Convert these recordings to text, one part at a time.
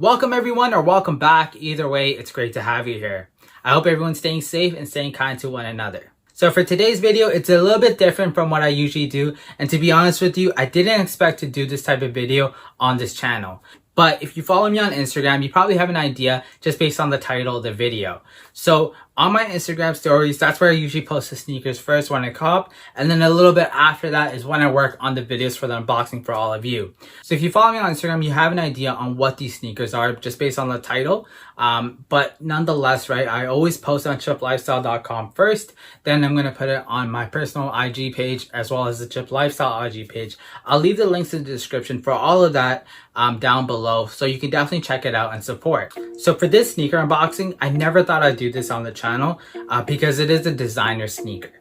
Welcome everyone, or welcome back. Either way, it's great to have you here. I hope everyone's staying safe and staying kind to one another. So for today's video, it's a little bit different from what I usually do. And to be honest with you, I didn't expect to do this type of video on this channel. But if you follow me on Instagram, you probably have an idea just based on the title of the video. So on my Instagram stories, that's where I usually post the sneakers first when I cop. And then a little bit after that is when I work on the videos for the unboxing for all of you. So if you follow me on Instagram, you have an idea on what these sneakers are just based on the title. But nonetheless, right, I always post on CHIPlifestyle.com first. Then I'm going to put it on my personal IG page as well as the CHIP Lifestyle IG page. I'll leave the links in the description for all of that down below. So you can definitely check it out and support. So for this sneaker unboxing, I never thought I'd do this on the channel because it is a designer sneaker.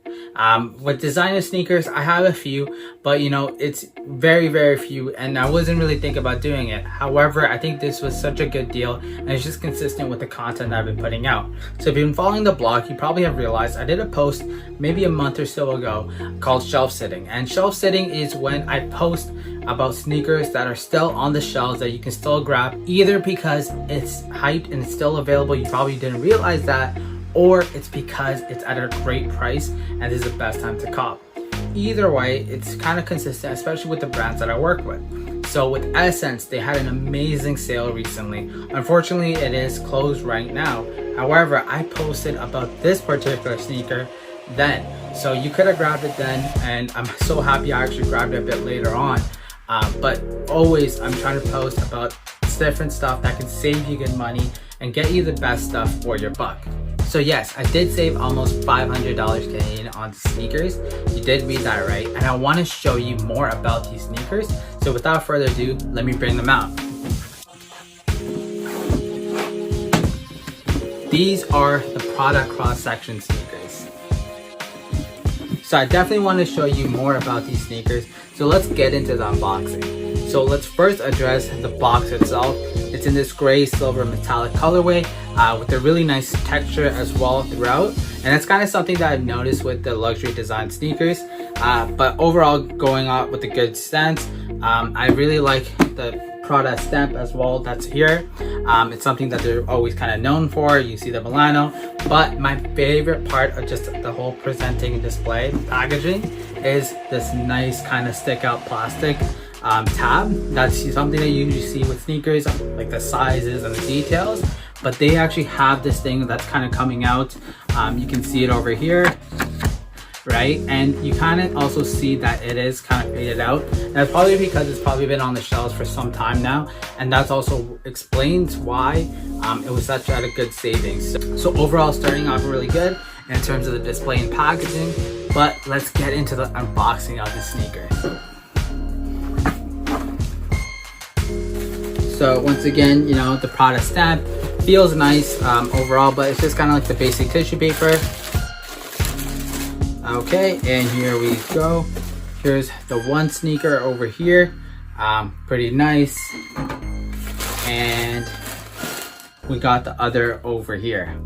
With designer sneakers, I have a few, but you know, it's very few, and I wasn't really thinking about doing it. However, I think this was such a good deal, and it's just consistent with the content I've been putting out. So if you've been following the blog, you probably have realized I did a post maybe a month or so ago called shelf sitting. And shelf sitting is when I post about sneakers that are still on the shelves that you can still grab, either because it's hyped and it's still available, you probably didn't realize that, or it's because it's at a great price and this is the best time to cop. Either way, it's kind of consistent, especially with the brands that I work with. So with Essence, they had an amazing sale recently. Unfortunately, it is closed right now. However, I posted about this particular sneaker then. So you could have grabbed it then, and I'm so happy I actually grabbed it a bit later on. But always, I'm trying to post about different stuff that can save you good money and get you the best stuff for your buck. So yes, I did save almost $500 Canadian on sneakers. You did read that right. And I want to show you more about these sneakers. So without further ado, let me bring them out. These are the Prada cross-section sneakers. So I definitely want to show you more about these sneakers. So let's get into the unboxing. So let's first address the box itself. It's in this gray silver metallic colorway with a really nice texture as well throughout. And it's kind of something that I've noticed with the luxury design sneakers. But overall, going out with a good stance. I really like the Prada stamp as well that's here. It's something that they're always kind of known for. You see the Milano. But my favorite part of just the whole presenting display packaging is this nice kind of stick out plastic tab. That's something that you usually see with sneakers, like the sizes and the details, but they actually have this thing that's kind of coming out. You can see it over here, right? And you kind of also see that it is kind of faded out. That's probably because it's probably been on the shelves for some time now, and that's also explains why it was such at a good savings. So overall, starting off really good in terms of the display and packaging. But let's get into the unboxing of the sneaker. So once again, you know, the Prada stamp feels nice overall, but it's just kind of like the basic tissue paper. Okay, and here we go. Here's the one sneaker over here. Pretty nice. And we got the other over here.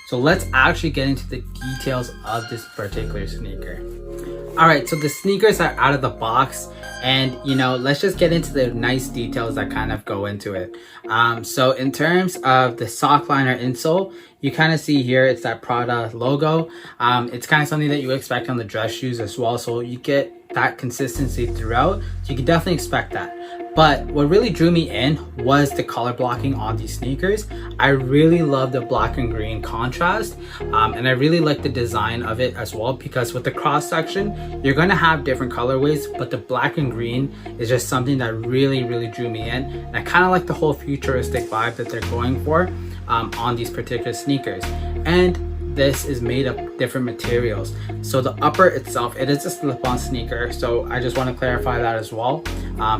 So let's actually get into the details of this particular sneaker. All right, so the sneakers are out of the box, and you know, let's just get into the nice details that kind of go into it. So in terms of the sock liner insole, you kind of see here it's that Prada logo. It's kind of something that you expect on the dress shoes as well, so you get that consistency throughout. So you can definitely expect that. But what really drew me in was the color blocking on these sneakers. I really love the black and green contrast, and I really like the design of it as well, because with the cross section, you're gonna have different colorways, but the black and green is just something that really drew me in. And I kind of like the whole futuristic vibe that they're going for on these particular sneakers. And this is made of different materials. So the upper itself, it is a slip-on sneaker, so I just want to clarify that as well.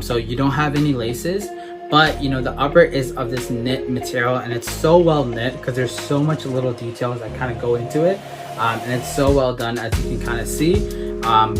So you don't have any laces, but you know, the upper is of this knit material, and it's so well knit because there's so much little details that kind of go into it, and it's so well done, as you can kind of see,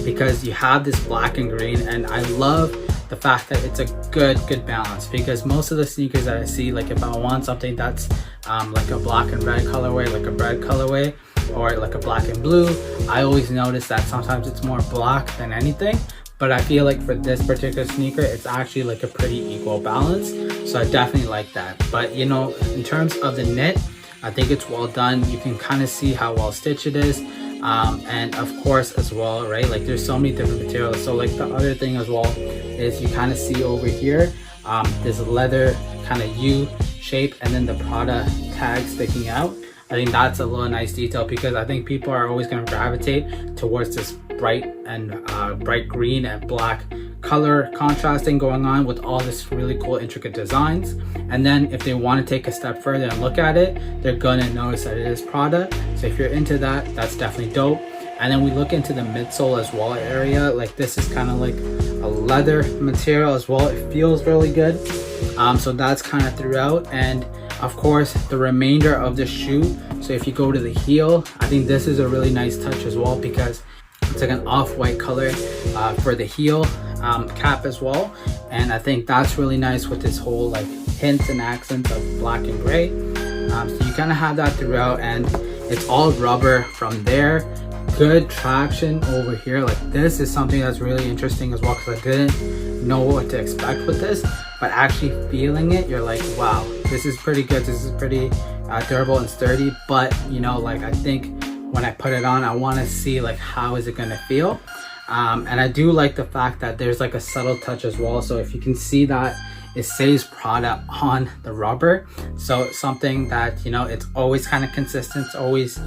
because you have this black and green. And I love the fact that it's a good balance, because most of the sneakers that I see, like if I want something that's like a black and red colorway, like a red colorway, or like a black and blue, I always notice that sometimes it's more black than anything. but I feel like for this particular sneaker, it's actually like a pretty equal balance. So I definitely like that. But you know, in terms of the knit, I think it's well done. You can kind of see how well stitched it is. And of course as well, right, like there's so many different materials. So like the other thing as well is you kind of see over here, this leather kind of U shape and then the Prada tag sticking out. I think that's a little nice detail because I think people are always going to gravitate towards this bright green and black color contrasting going on with all this really cool intricate designs. And then if they want to take a step further and look at it, they're gonna notice that it is Prada. So if you're into that, that's definitely dope. And then we look into the midsole as well area. Like this is kind of like a leather material as well. It feels really good. So that's kind of throughout. And of course the remainder of the shoe, so if you go to the heel, I think this is a really nice touch as well because it's like an off-white color for the heel cap as well. And I think that's really nice with this whole like hints and accents of black and gray. So you kind of have that throughout, and it's all rubber from there. Good traction over here. Like this is something that's really interesting as well because I didn't know what to expect with this, but actually feeling it, you're like, wow, this is pretty good. This is pretty durable and sturdy. But you know, like I think when I put it on, I want to see like how is it gonna feel. And I do like the fact that there's like a subtle touch as well. So if you can see that it says Prada on the rubber, so something that, you know, it's always kind of consistent, it's always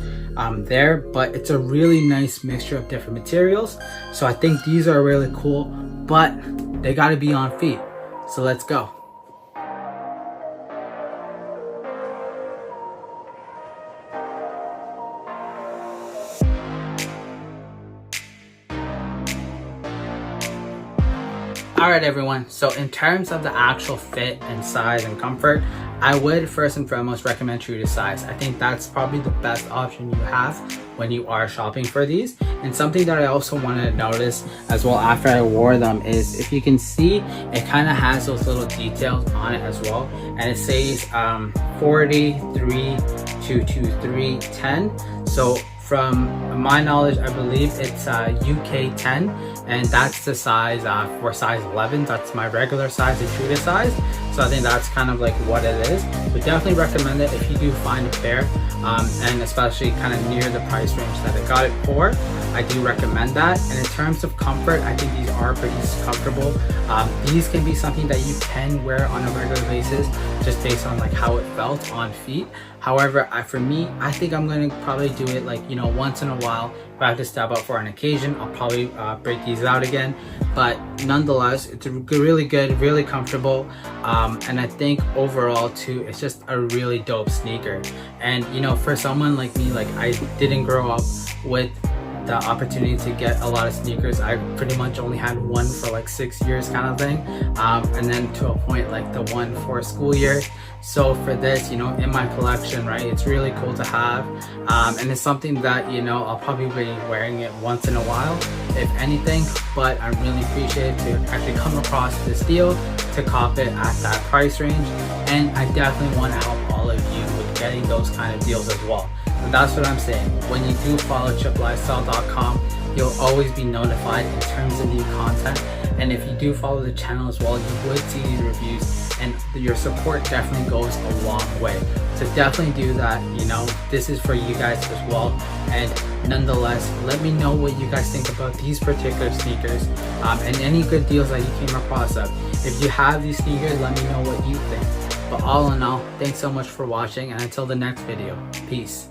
there, but it's a really nice mixture of different materials. So I think these are really cool, but they got to be on feet. So let's go. Alright everyone, so in terms of the actual fit and size and comfort, I would first and foremost recommend true to size. I think that's probably the best option you have when you are shopping for these. And something that I also wanted to notice as well after I wore them is, if you can see, it kind of has those little details on it as well. And it says 43 223 10. So from my knowledge, I believe it's UK 10, and that's the size for size 11. That's my regular size, the true to size. So I think that's kind of like what it is. But definitely recommend it if you do find a pair, and especially kind of near the price range that I got it for. I do recommend that. And in terms of comfort, I think these are pretty comfortable. These can be something that you can wear on a regular basis just based on like how it felt on feet. However, for me, I think I'm gonna probably do it like, you know, once in a while. If I have to step out for an occasion, I'll probably break these out again. But nonetheless, it's really good, really comfortable. And I think overall too, it's just a really dope sneaker. And you know, for someone like me, like I didn't grow up with the opportunity to get a lot of sneakers. I pretty much only had one for like 6 years kind of thing, and then to a point like the one for school year. So for this, you know, in my collection, right, it's really cool to have, and it's something that, you know, I'll probably be wearing it once in a while if anything. But I really appreciate to actually come across this deal, to cop it at that price range, and I definitely want to help all of you with getting those kind of deals as well. And that's what I'm saying. When you do follow CHIPlifestyle.com, you'll always be notified in terms of new content. And if you do follow the channel as well, you would see these reviews, and your support definitely goes a long way. So definitely do that. You know, this is for you guys as well. And nonetheless, let me know what you guys think about these particular sneakers, and any good deals that you came across of. If you have these sneakers, let me know what you think. But all in all, thanks so much for watching, and until the next video, peace.